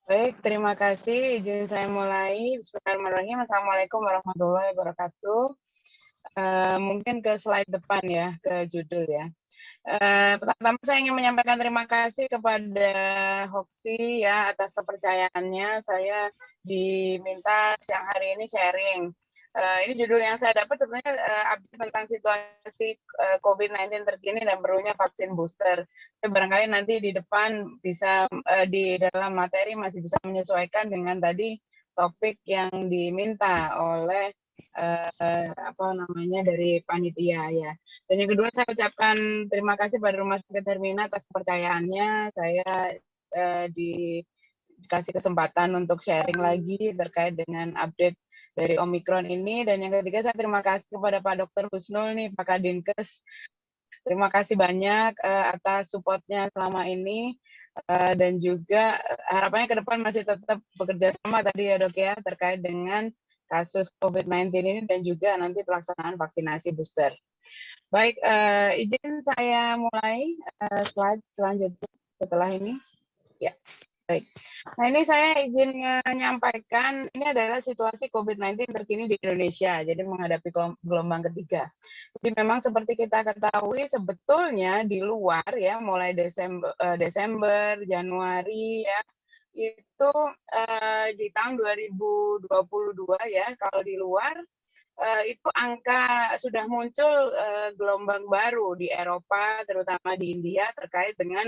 Baik, terima kasih. Izin saya mulai. Bismillahirrahmanirrahim. Assalamualaikum warahmatullahi wabarakatuh. Mungkin ke slide depan ya, ke judul ya. Pertama saya ingin menyampaikan terima kasih kepada Hoxi ya atas kepercayaannya. Saya diminta siang hari ini sharing. Ini judul yang saya dapat sebenarnya update tentang situasi COVID-19 terkini dan perlunya vaksin booster. Barangkali nanti di depan bisa di dalam materi masih bisa menyesuaikan dengan tadi topik yang diminta oleh dari panitia ya. Dan yang kedua saya ucapkan terima kasih pada Rumah Sakit Hermina atas kepercayaannya. Saya dikasih kesempatan untuk sharing lagi terkait dengan update dari Omikron ini. Dan yang ketiga saya terima kasih kepada Pak Dr. Husnul nih, Pak Kadinkes. Terima kasih banyak atas supportnya selama ini. Dan juga harapannya ke depan masih tetap bekerja sama tadi ya dok ya terkait dengan kasus COVID-19 ini dan juga nanti pelaksanaan vaksinasi booster. Baik, izin saya mulai slide selanjutnya setelah ini. Ya, baik. Nah ini saya izin menyampaikan, ini adalah situasi COVID-19 terkini di Indonesia, jadi menghadapi gelombang ketiga. Jadi memang seperti kita ketahui, sebetulnya di luar ya, mulai Desember, Januari ya, itu di tahun 2022 ya, kalau di luar itu angka sudah muncul gelombang baru di Eropa, terutama di India terkait dengan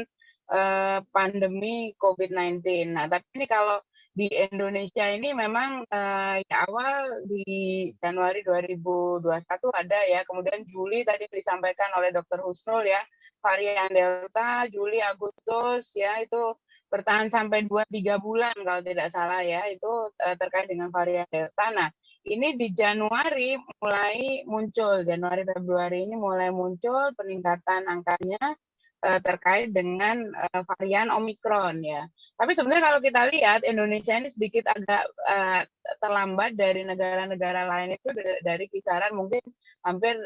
pandemi COVID-19. Nah, tapi ini kalau di Indonesia ini memang ya awal di Januari 2021 ada ya, kemudian Juli tadi disampaikan oleh Dr. Husnul ya, varian Delta, Juli, Agustus ya itu bertahan sampai 2-3 bulan kalau tidak salah ya, itu terkait dengan varian Delta. Nah, ini di Januari mulai muncul, Januari Februari ini mulai muncul peningkatan angkanya terkait dengan varian Omikron ya. Tapi sebenarnya kalau kita lihat Indonesia ini sedikit agak terlambat dari negara-negara lain itu dari kisaran mungkin hampir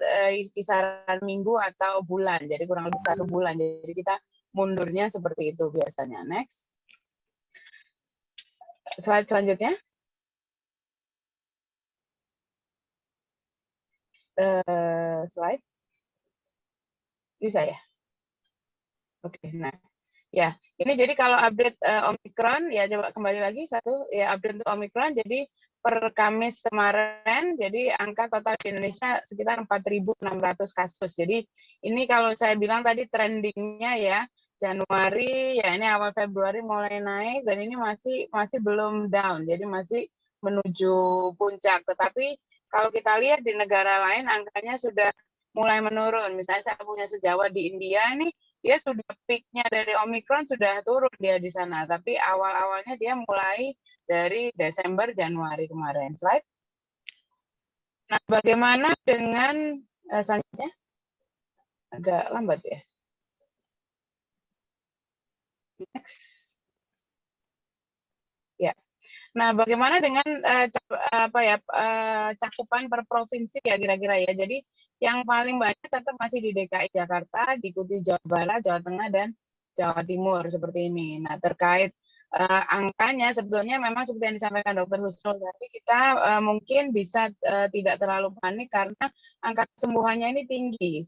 kisaran minggu atau bulan, jadi kurang lebih 1 bulan. Jadi kita mundurnya seperti itu biasanya. Next. Slide selanjutnya. Slide. Bisa ya? Oke, nah ya ini jadi kalau update Omikron ya coba kembali lagi satu ya update untuk Omikron jadi per Kamis kemarin jadi angka total di Indonesia sekitar 4.600 kasus. Jadi ini kalau saya bilang tadi trendingnya ya Januari ya ini awal Februari mulai naik dan ini masih belum down jadi masih menuju puncak. Tetapi kalau kita lihat di negara lain angkanya sudah mulai menurun. Misalnya saya punya sejawat di India ini dia sudah peak-nya dari Omikron sudah turun dia di sana, tapi awal-awalnya dia mulai dari Desember Januari kemarin. Slide. Nah, bagaimana dengan selanjutnya? Agak lambat ya. Next. Ya. Nah, bagaimana dengan cakupan per provinsi ya kira-kira ya. Jadi yang paling banyak tetap masih di DKI Jakarta, diikuti Jawa Barat, Jawa Tengah, dan Jawa Timur seperti ini. Nah, terkait angkanya sebetulnya memang seperti yang disampaikan Dr. Husnul tadi kita mungkin bisa tidak terlalu panik karena angka kesembuhannya ini tinggi,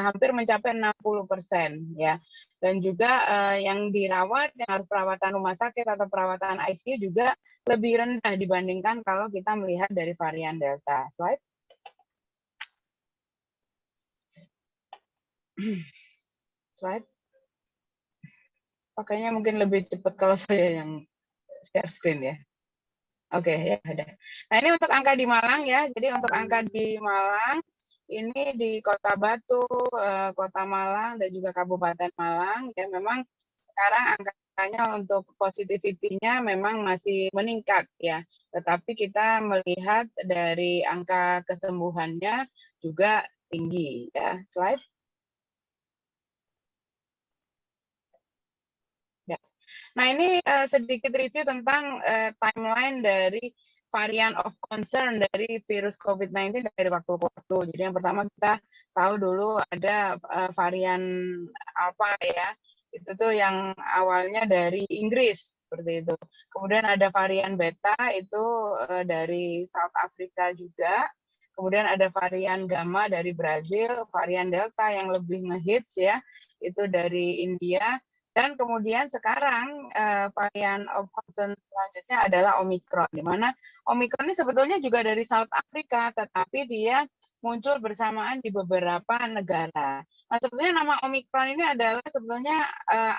hampir mencapai 60% ya. Dan juga yang dirawat, yang harus perawatan rumah sakit atau perawatan ICU juga lebih rendah dibandingkan kalau kita melihat dari varian Delta. Slide. Slide. Pakainya mungkin lebih cepat kalau saya yang share screen ya. Oke, ya ada. Nah, ini untuk angka di Malang ya. Jadi untuk angka di Malang, ini di Kota Batu, Kota Malang, dan juga Kabupaten Malang, ya memang sekarang angkanya untuk positivity-nya memang masih meningkat ya. Tetapi kita melihat dari angka kesembuhannya juga tinggi ya. Slide. Ya. Nah ini sedikit review tentang timeline dari varian of concern dari virus COVID-19 dari waktu ke waktu. Jadi yang pertama kita tahu dulu ada varian Alpha ya, itu tuh yang awalnya dari Inggris seperti itu. Kemudian ada varian Beta itu dari South Africa juga. Kemudian ada varian Gamma dari Brazil, varian Delta yang lebih ngehits ya, itu dari India. Dan kemudian sekarang varian of concern selanjutnya adalah Omicron, di mana Omicron ini sebetulnya juga dari South Africa, tetapi dia muncul bersamaan di beberapa negara. Nah, sebetulnya nama Omicron ini adalah sebetulnya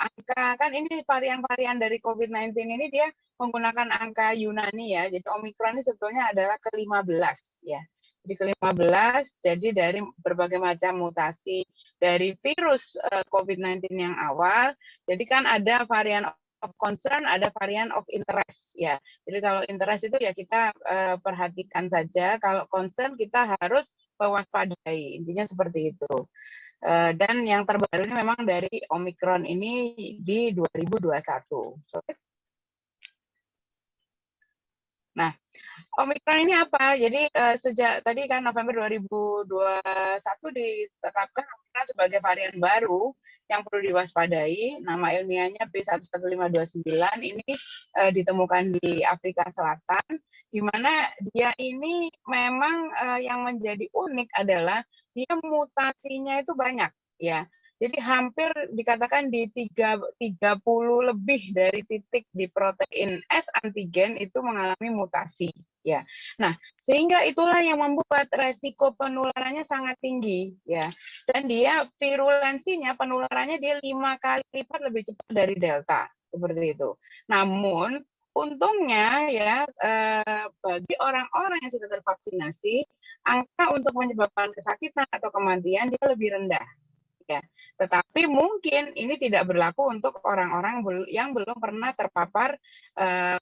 angka, kan ini varian-varian dari COVID-19 ini dia menggunakan angka Yunani ya. Jadi Omicron ini sebetulnya adalah ke-15 ya. Jadi ke-15, jadi dari berbagai macam mutasi dari virus COVID-19 yang awal. Jadi kan ada varian of concern, ada varian of interest ya. Jadi kalau interest itu ya kita perhatikan saja, kalau concern kita harus mewaspadai. Intinya seperti itu. Dan yang terbaru ini memang dari Omicron ini di 2021. Nah, Omicron ini apa? Jadi sejak tadi kan November 2021 ditetapkan Omicron sebagai varian baru yang perlu diwaspadai. Nama ilmiahnya B11529 ini ditemukan di Afrika Selatan, di mana dia ini memang yang menjadi unik adalah dia mutasinya itu banyak ya. Jadi hampir dikatakan di 30 lebih dari titik di protein S antigen itu mengalami mutasi ya. Nah, sehingga itulah yang membuat resiko penularannya sangat tinggi ya. Dan dia virulensinya, penularannya dia 5 kali lipat lebih cepat dari Delta seperti itu. Namun untungnya ya bagi orang-orang yang sudah tervaksinasi, angka untuk menyebabkan kesakitan atau kematian dia lebih rendah. Ya, tetapi mungkin ini tidak berlaku untuk orang-orang yang belum pernah terpapar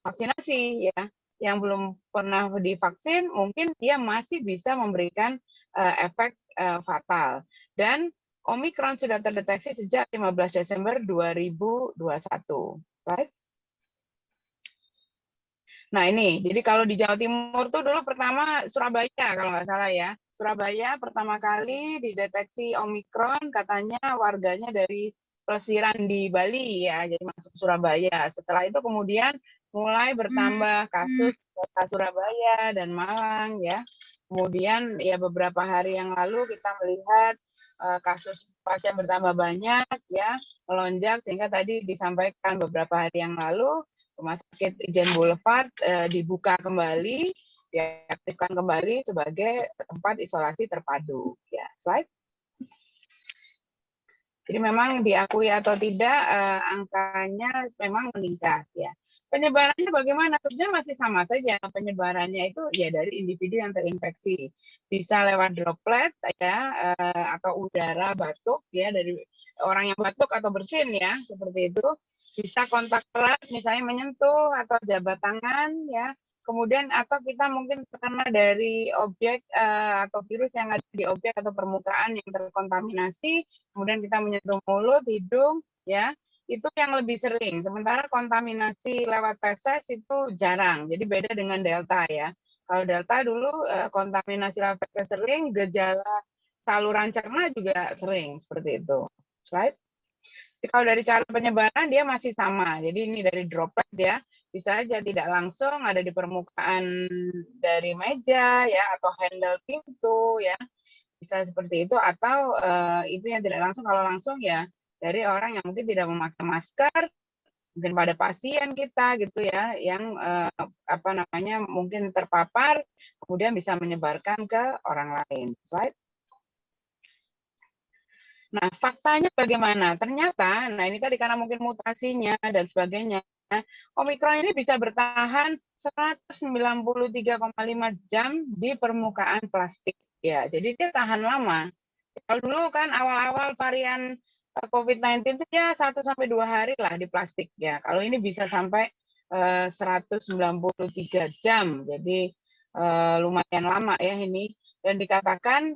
vaksinasi ya, yang belum pernah divaksin mungkin dia masih bisa memberikan efek fatal. Dan Omicron sudah terdeteksi sejak 15 Desember 2021. Right? Nah ini, jadi kalau di Jawa Timur tuh dulu pertama Surabaya kalau nggak salah ya. Surabaya pertama kali dideteksi Omikron, katanya warganya dari pelesiran di Bali ya, jadi masuk Surabaya. Setelah itu kemudian mulai bertambah kasus kota Surabaya dan Malang ya. Kemudian ya beberapa hari yang lalu kita melihat kasus pasien bertambah banyak ya, melonjak sehingga tadi disampaikan beberapa hari yang lalu Rumah Sakit Ijen Boulevard dibuka kembali, diaktifkan kembali sebagai tempat isolasi terpadu. Ya, slide. Jadi memang diakui atau tidak angkanya memang meningkat ya. Penyebarannya bagaimana? Sebenarnya masih sama saja. Penyebarannya itu ya dari individu yang terinfeksi. Bisa lewat droplet ya atau udara batuk ya dari orang yang batuk atau bersin ya seperti itu. Bisa kontak erat misalnya menyentuh atau jabat tangan ya. Kemudian atau kita mungkin terkena dari objek atau virus yang ada di objek atau permukaan yang terkontaminasi, kemudian kita menyentuh mulut, hidung ya. Itu yang lebih sering. Sementara kontaminasi lewat feses itu jarang. Jadi beda dengan Delta ya. Kalau Delta dulu kontaminasi lewat feses sering, gejala saluran cerna juga sering seperti itu. Slide. Kalau dari cara penyebaran dia masih sama. Jadi ini dari droplet ya, bisa aja tidak langsung ada di permukaan dari meja ya atau handle pintu ya. Bisa seperti itu atau itu yang tidak langsung, kalau langsung ya dari orang yang mungkin tidak memakai masker, mungkin pada pasien kita gitu ya yang apa namanya mungkin terpapar kemudian bisa menyebarkan ke orang lain. Slide. Nah, faktanya bagaimana? Ternyata, nah ini tadi karena mungkin mutasinya dan sebagainya, Omikron ini bisa bertahan 193,5 jam di permukaan plastik. Ya, jadi dia tahan lama. Kalau dulu kan awal-awal varian COVID-19 itu ya 1-2 hari lah di plastik ya. Kalau ini bisa sampai 193 jam. Jadi lumayan lama ya ini. Dan dikatakan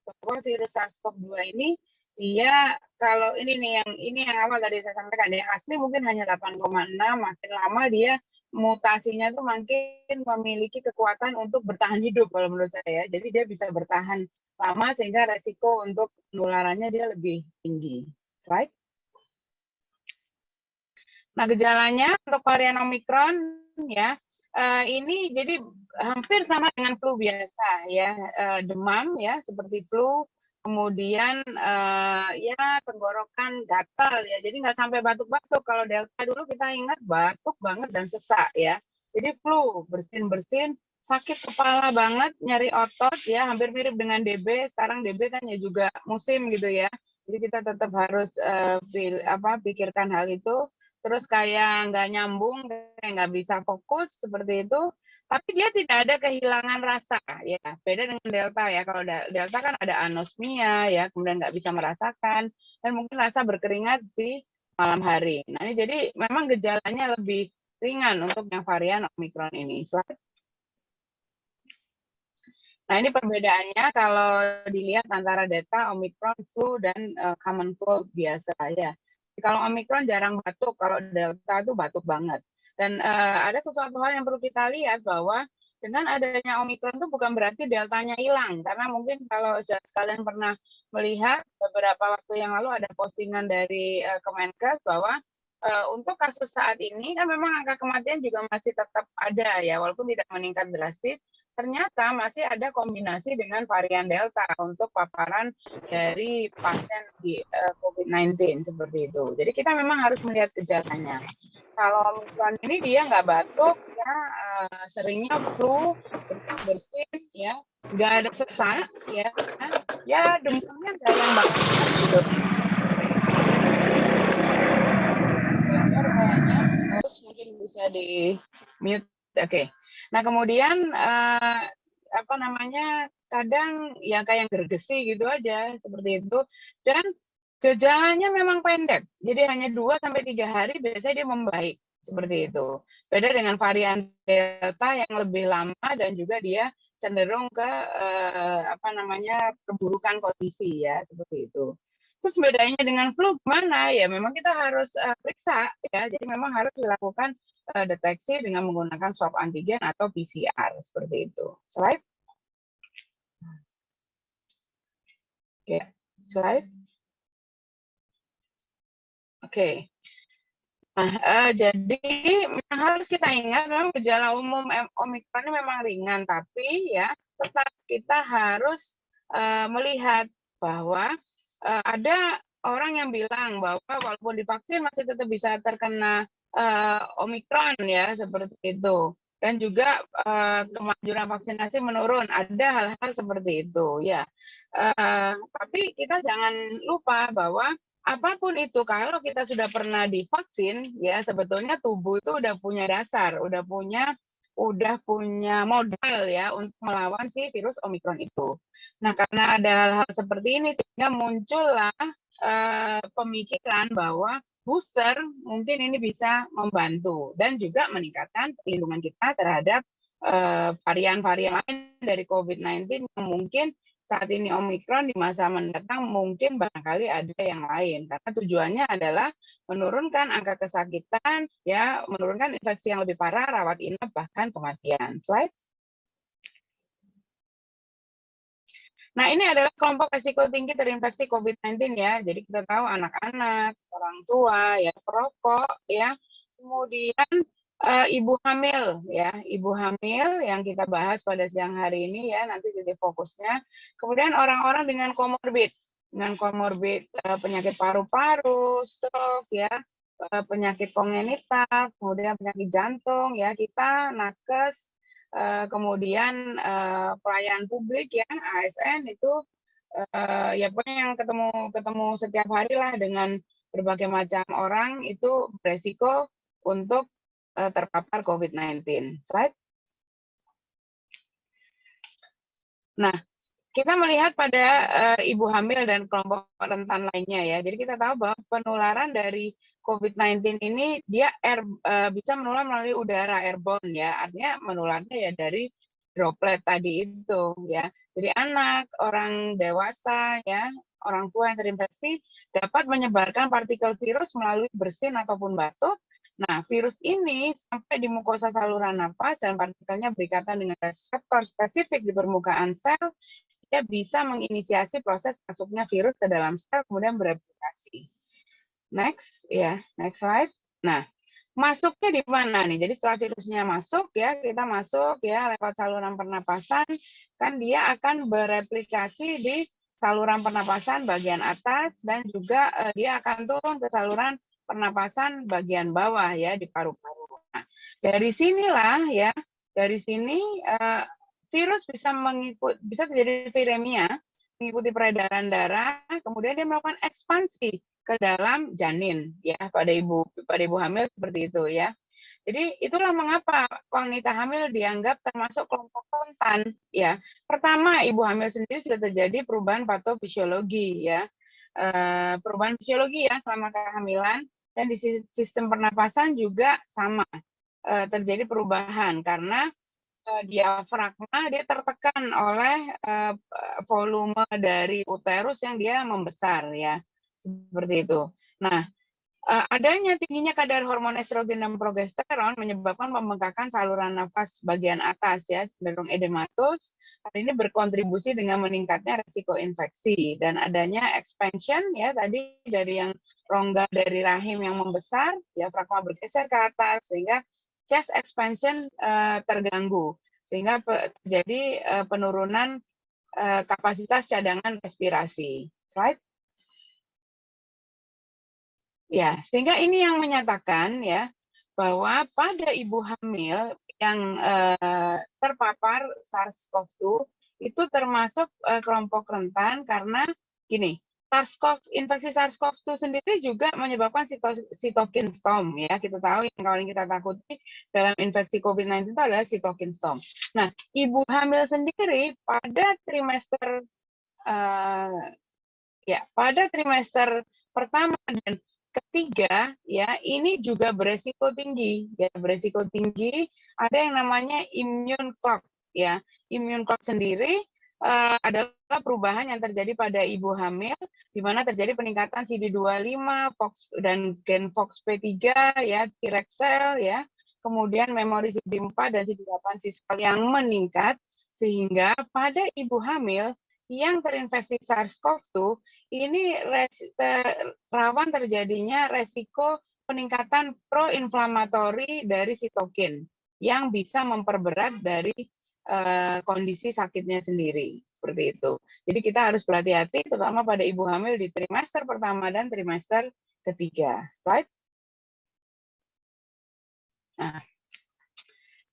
bahwa virus SARS-CoV-2 ini dia kalau ini yang awal tadi saya sampaikan yang asli mungkin hanya 8,6, makin lama dia mutasinya tuh makin memiliki kekuatan untuk bertahan hidup kalau menurut saya. Jadi dia bisa bertahan lama sehingga resiko untuk penularannya dia lebih tinggi. Right? Nah, gejalanya untuk varian Omikron ya, ini jadi hampir sama dengan flu biasa ya, demam ya seperti flu, kemudian ya tenggorokan gatal ya, jadi nggak sampai batuk-batuk. Kalau Delta dulu kita ingat batuk banget dan sesak ya. Jadi flu, bersin-bersin, sakit kepala banget, nyeri otot ya, hampir mirip dengan DB. Sekarang DB kan ya juga musim gitu ya. Jadi kita tetap harus pikirkan hal itu. Terus kayak nggak nyambung, kayak nggak bisa fokus seperti itu. Tapi dia tidak ada kehilangan rasa, ya. Beda dengan Delta ya. Kalau Delta kan ada anosmia, ya, kemudian nggak bisa merasakan, dan mungkin rasa berkeringat di malam hari. Nah, ini jadi memang gejalanya lebih ringan untuk yang varian Omikron ini. Nah, ini perbedaannya kalau dilihat antara data Omicron, flu, dan common cold biasa ya. Kalau Omicron jarang batuk, kalau Delta itu batuk banget. Dan ada sesuatu hal yang perlu kita lihat bahwa dengan adanya Omicron itu bukan berarti Deltanya hilang. Karena mungkin kalau sekalian pernah melihat beberapa waktu yang lalu ada postingan dari Kemenkes bahwa untuk kasus saat ini kan memang angka kematian juga masih tetap ada ya, walaupun tidak meningkat drastis. Ternyata masih ada kombinasi dengan varian Delta untuk paparan dari pasien di COVID-19 seperti itu. Jadi kita memang harus melihat gejalanya. Kalau Omicron ini dia nggak batuk, ya seringnya flu, bersin, ya nggak ada sesak, ya demamnya nggak yang banget gitu. Kayaknya terus mungkin bisa di mute. Oke. Nah, kemudian apa namanya? Kadang ya kayak gergesi gitu aja seperti itu, dan gejalanya memang pendek. Jadi hanya 2 sampai 3 hari biasanya dia membaik seperti itu. Beda dengan varian Delta yang lebih lama dan juga dia cenderung ke apa namanya? Perburukan kondisi ya, seperti itu. Terus bedanya dengan flu gimana? Ya memang kita harus periksa ya. Jadi memang harus dilakukan deteksi dengan menggunakan swab antigen atau PCR seperti itu. Slide. Ya, slide. Oke. Nah, jadi harus kita ingat memang gejala umum Omikron ini memang ringan, tapi ya tetap kita harus melihat bahwa ada orang yang bilang bahwa walaupun divaksin masih tetap bisa terkena Omikron ya, seperti itu. Dan juga kemajuran vaksinasi menurun, ada hal-hal seperti itu ya. Tapi kita jangan lupa bahwa apapun itu, kalau kita sudah pernah divaksin, ya sebetulnya tubuh itu udah punya dasar, udah punya modal ya untuk melawan si virus Omikron itu. Nah, karena ada hal-hal seperti ini, sehingga muncullah pemikiran bahwa booster mungkin ini bisa membantu dan juga meningkatkan perlindungan kita terhadap varian-varian lain dari COVID-19 yang mungkin saat ini Omikron, di masa mendatang mungkin barangkali ada yang lain. Karena tujuannya adalah menurunkan angka kesakitan, ya, menurunkan infeksi yang lebih parah, rawat inap, bahkan kematian. Slide. Nah, ini adalah kelompok risiko tinggi terinfeksi COVID-19 ya. Jadi kita tahu anak-anak, orang tua, ya, perokok, ya, kemudian ibu hamil ya, ibu hamil yang kita bahas pada siang hari ini ya, nanti titik fokusnya. Kemudian orang-orang dengan komorbid penyakit paru-paru, stroke ya, penyakit kongenital, kemudian penyakit jantung ya, kita nakes, kemudian pelayanan publik ya, ASN itu ya pokoknya yang ketemu setiap hari lah dengan berbagai macam orang itu beresiko untuk terpapar COVID-19. Slide. Nah, kita melihat pada ibu hamil dan kelompok rentan lainnya ya. Jadi kita tahu bahwa penularan dari COVID-19 ini dia bisa menular melalui udara, airborne ya. Artinya menularnya ya dari droplet tadi itu ya. Jadi anak, orang dewasa ya, orang tua yang terinfeksi dapat menyebarkan partikel virus melalui bersin ataupun batuk. Nah, virus ini sampai di mukosa saluran nafas dan partikelnya berikatan dengan reseptor spesifik di permukaan sel, dia bisa menginisiasi proses masuknya virus ke dalam sel kemudian bereplikasi. Next, ya, next slide. Nah, masuknya di mana nih? Jadi setelah virusnya masuk ya, kita masuk ya lewat saluran pernapasan, kan dia akan bereplikasi di saluran pernapasan bagian atas dan juga dia akan turun ke saluran pernapasan bagian bawah ya di paru-paru. Nah, dari sinilah ya, dari sini virus bisa terjadi viremia, mengikuti peredaran darah, kemudian dia melakukan ekspansi ke dalam janin ya pada ibu hamil seperti itu ya. Jadi itulah mengapa wanita hamil dianggap termasuk kelompok rentan ya. Pertama, ibu hamil sendiri sudah terjadi perubahan patofisiologi ya. Perubahan fisiologi ya selama kehamilan, dan di sistem pernapasan juga sama terjadi perubahan karena diafragma dia tertekan oleh volume dari uterus yang dia membesar ya, seperti itu. Nah, adanya tingginya kadar hormon estrogen dan progesteron menyebabkan pembengkakan saluran nafas bagian atas ya, cenderung edematus. Hal ini berkontribusi dengan meningkatnya risiko infeksi dan adanya expansion ya tadi dari yang rongga dari rahim yang membesar, diafragma bergeser ke atas sehingga chest expansion terganggu sehingga terjadi penurunan kapasitas cadangan respirasi. Slide. Ya, sehingga ini yang menyatakan ya bahwa pada ibu hamil yang terpapar SARS-CoV-2 itu termasuk kelompok rentan karena gini, infeksi SARS-CoV-2 sendiri juga menyebabkan sitokin storm ya. Kita tahu yang paling kita takuti dalam infeksi COVID-19 itu adalah sitokin storm. Nah, ibu hamil sendiri pada trimester pada trimester pertama dan ketiga ya ini juga beresiko tinggi ya, beresiko tinggi. Ada yang namanya immune clock ya. Immune clock sendiri adalah perubahan yang terjadi pada ibu hamil di mana terjadi peningkatan CD25 dan gen FOXP3 ya, Treg cell ya, kemudian memori CD4 dan CD8 T cell yang meningkat sehingga pada ibu hamil yang terinfeksi SARS-CoV-2 ini rawan terjadinya resiko peningkatan proinflamatori dari sitokin yang bisa memperberat dari kondisi sakitnya sendiri. Seperti itu. Jadi kita harus berhati-hati terutama pada ibu hamil di trimester pertama dan trimester ketiga. Slide. Nah,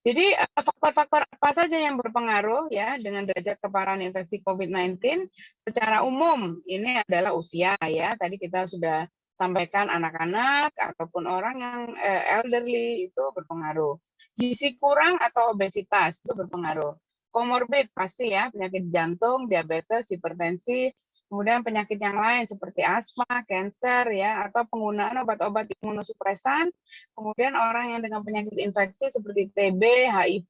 jadi faktor-faktor apa saja yang berpengaruh ya dengan derajat keparahan infeksi COVID-19 secara umum? Ini adalah usia ya. Tadi kita sudah sampaikan anak-anak ataupun orang yang elderly itu berpengaruh. Gizi kurang atau obesitas itu berpengaruh. Komorbid pasti ya, penyakit jantung, diabetes, hipertensi, kemudian penyakit yang lain seperti asma, kanker ya, atau penggunaan obat-obat imunosupresan. Kemudian orang yang dengan penyakit infeksi seperti TB, HIV,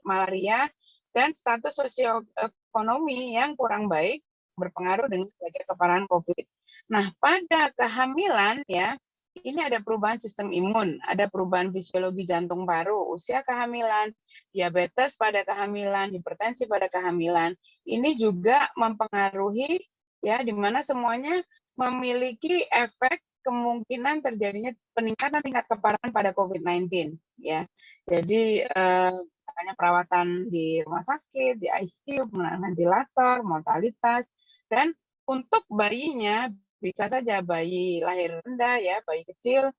malaria, dan status sosioekonomi yang kurang baik berpengaruh dengan derajat keparahan COVID. Nah, pada kehamilan ya, ini ada perubahan sistem imun, ada perubahan fisiologi jantung paru, usia kehamilan, diabetes pada kehamilan, hipertensi pada kehamilan. Ini juga mempengaruhi ya, di mana semuanya memiliki efek kemungkinan terjadinya peningkatan tingkat keparahan pada COVID-19 ya. Jadi misalnya perawatan di rumah sakit, di ICU, penggunaan ventilator, mortalitas, dan untuk bayinya bisa saja bayi lahir rendah ya, bayi kecil,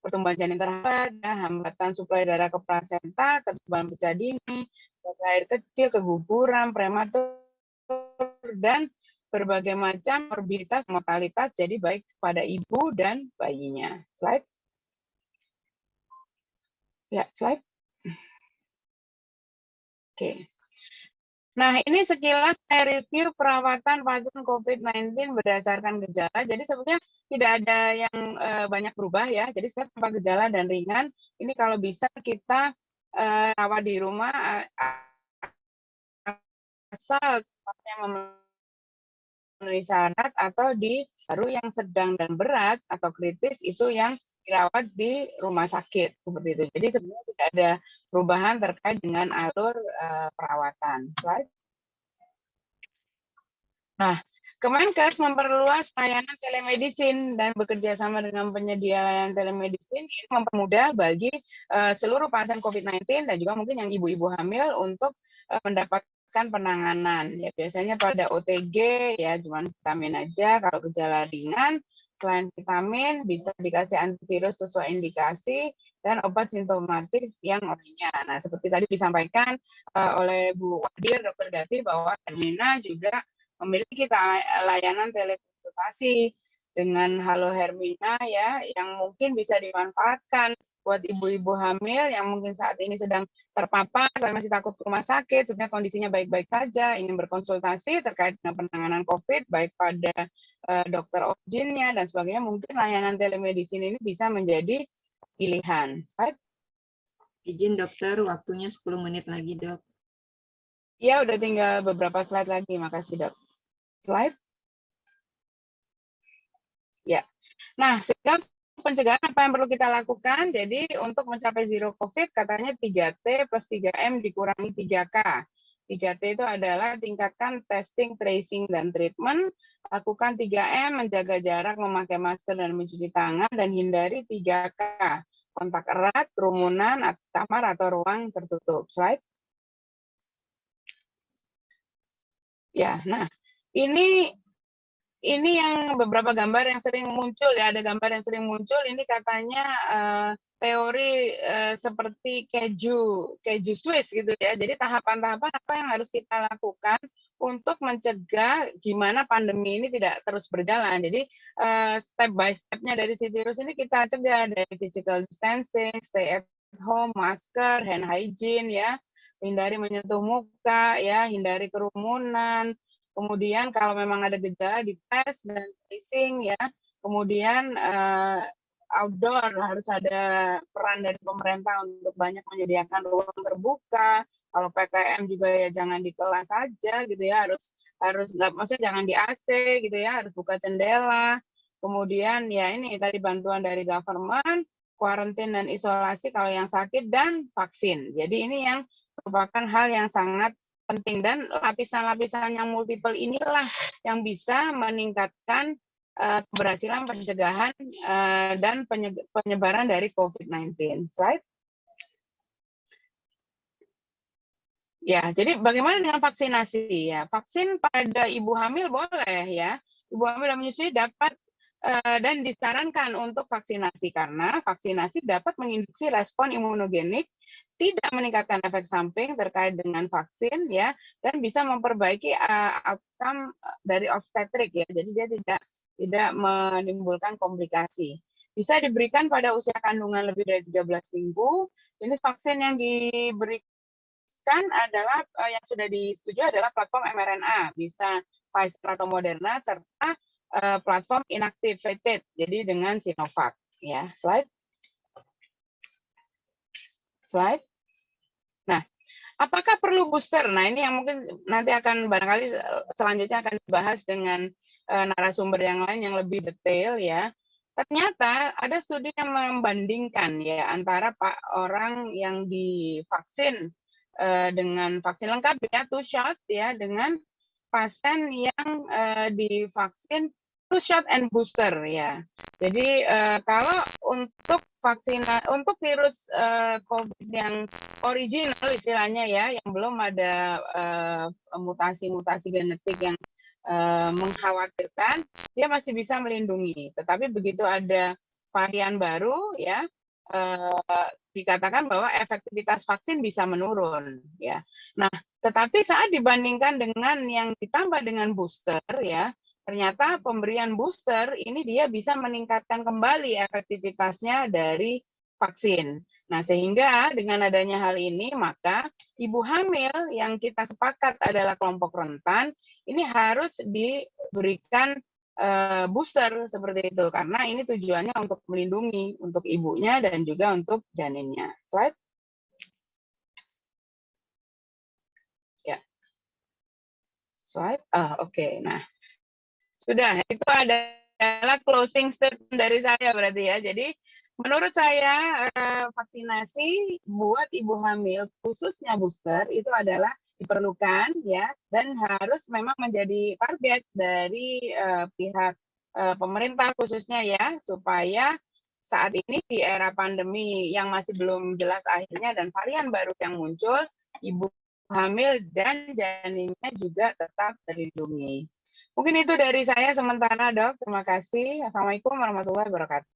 pertumbuhan janin terhambat, ya, hambatan suplai darah ke plasenta, ketebalan pecah dini, air kecil, keguguran, prematur, dan berbagai macam morbiditas, mortalitas, jadi baik pada ibu dan bayinya. Slide. Ya, slide. Oke. Nah, ini sekilas saya review perawatan pasien COVID-19 berdasarkan gejala. Jadi sebenarnya tidak ada yang banyak berubah ya. Jadi tanpa gejala dan ringan, ini kalau bisa kita rawat di rumah asal tempatnya memenuhi syarat, atau di baru yang sedang dan berat atau kritis itu yang dirawat di rumah sakit seperti itu. Jadi sebenarnya tidak ada perubahan terkait dengan alur perawatan. Slide. Nah, Kemenkes memperluas layanan telemedicine dan bekerja sama dengan penyedia layanan telemedicine ini mempermudah bagi seluruh pasien COVID-19 dan juga mungkin yang ibu-ibu hamil untuk mendapatkan penanganan. Ya biasanya pada OTG ya cuma vitamin aja, kalau gejala ringan selain vitamin bisa dikasih antivirus sesuai indikasi dan obat simptomatik yang lainnya. Nah, seperti tadi disampaikan oleh Bu Wadir, Dr. Gati bahwa Hermina juga memiliki layanan telekonsultasi dengan Halo Hermina ya yang mungkin bisa dimanfaatkan buat ibu-ibu hamil yang mungkin saat ini sedang terpapar tapi masih takut ke rumah sakit, sebenarnya kondisinya baik-baik saja, ingin berkonsultasi terkait dengan penanganan COVID baik pada dokter objinnya dan sebagainya, mungkin layanan telemedicine ini bisa menjadi pilihan. Izin dokter, waktunya 10 menit lagi dok. Ya udah tinggal beberapa slide lagi, makasih dok. Slide. Ya. Nah, sehingga pencegahan apa yang perlu kita lakukan? Jadi untuk mencapai zero COVID katanya 3T plus 3M dikurangi 3K. 3T itu adalah tingkatkan testing, tracing, dan treatment. Lakukan 3M, menjaga jarak, memakai masker, dan mencuci tangan, dan hindari 3K. Kontak erat, kerumunan, kamar, atau ruang tertutup. Slide. Ya, nah ini yang beberapa gambar yang sering muncul ya, ada gambar yang sering muncul ini katanya teori seperti keju Swiss gitu ya. Jadi tahapan-tahapan apa yang harus kita lakukan untuk mencegah gimana pandemi ini tidak terus berjalan. Jadi step by step-nya dari si virus ini kita cegah dari physical distancing, stay at home, masker, hand hygiene ya, hindari menyentuh muka ya, hindari kerumunan. Kemudian kalau memang ada gejala dites dan tracing ya. Kemudian outdoor harus ada peran dari pemerintah untuk banyak menyediakan ruang terbuka. Kalau PTM juga ya jangan di kelas saja gitu ya, harus nggak, maksudnya jangan di AC gitu ya, harus buka jendela. Kemudian ya ini tadi bantuan dari government, kuarantin dan isolasi kalau yang sakit, dan vaksin. Jadi ini yang merupakan hal yang sangat penting, dan lapisan-lapisan yang multiple inilah yang bisa meningkatkan keberhasilan pencegahan dan penyebaran dari COVID-19. Slide. Ya, jadi bagaimana dengan vaksinasi ya? Vaksin pada ibu hamil boleh ya. Ibu hamil dan menyusui dapat dan disarankan untuk vaksinasi karena vaksinasi dapat menginduksi respon imunogenik, tidak meningkatkan efek samping terkait dengan vaksin ya, dan bisa memperbaiki outcome dari obstetrik ya. Jadi dia tidak menimbulkan komplikasi. Bisa diberikan pada usia kandungan lebih dari 13 minggu. Jenis vaksin yang diberikan adalah yang sudah disetujui adalah platform mRNA, bisa Pfizer atau Moderna, serta platform inactivated, jadi dengan Sinovac. Ya, slide. Slide. Nah, apakah perlu booster? Nah, ini yang mungkin nanti akan barangkali selanjutnya akan dibahas dengan narasumber yang lain yang lebih detail ya. Ternyata ada studi yang membandingkan ya antara orang yang divaksin dengan vaksin lengkap ya, 2 shot ya, dengan pasien yang divaksin 2 shot and booster ya. Jadi kalau untuk untuk virus COVID yang original istilahnya ya, yang belum ada mutasi-mutasi genetik yang mengkhawatirkan, dia masih bisa melindungi. Tetapi begitu ada varian baru ya, dikatakan bahwa efektivitas vaksin bisa menurun ya. Nah, tetapi saat dibandingkan dengan yang ditambah dengan booster ya, ternyata pemberian booster ini dia bisa meningkatkan kembali efektivitasnya dari vaksin. Nah, sehingga dengan adanya hal ini, maka ibu hamil yang kita sepakat adalah kelompok rentan, ini harus diberikan booster seperti itu, karena ini tujuannya untuk melindungi untuk ibunya dan juga untuk janinnya. Slide. Ya. Slide. Oke. Nah, sudah, itu adalah closing statement dari saya berarti ya. Jadi menurut saya vaksinasi buat ibu hamil khususnya booster itu adalah diperlukan ya, dan harus memang menjadi target dari pihak pemerintah khususnya ya, supaya saat ini di era pandemi yang masih belum jelas akhirnya dan varian baru yang muncul, ibu hamil dan janinnya juga tetap terlindungi. Mungkin itu dari saya sementara, Dok. Terima kasih. Assalamualaikum warahmatullahi wabarakatuh.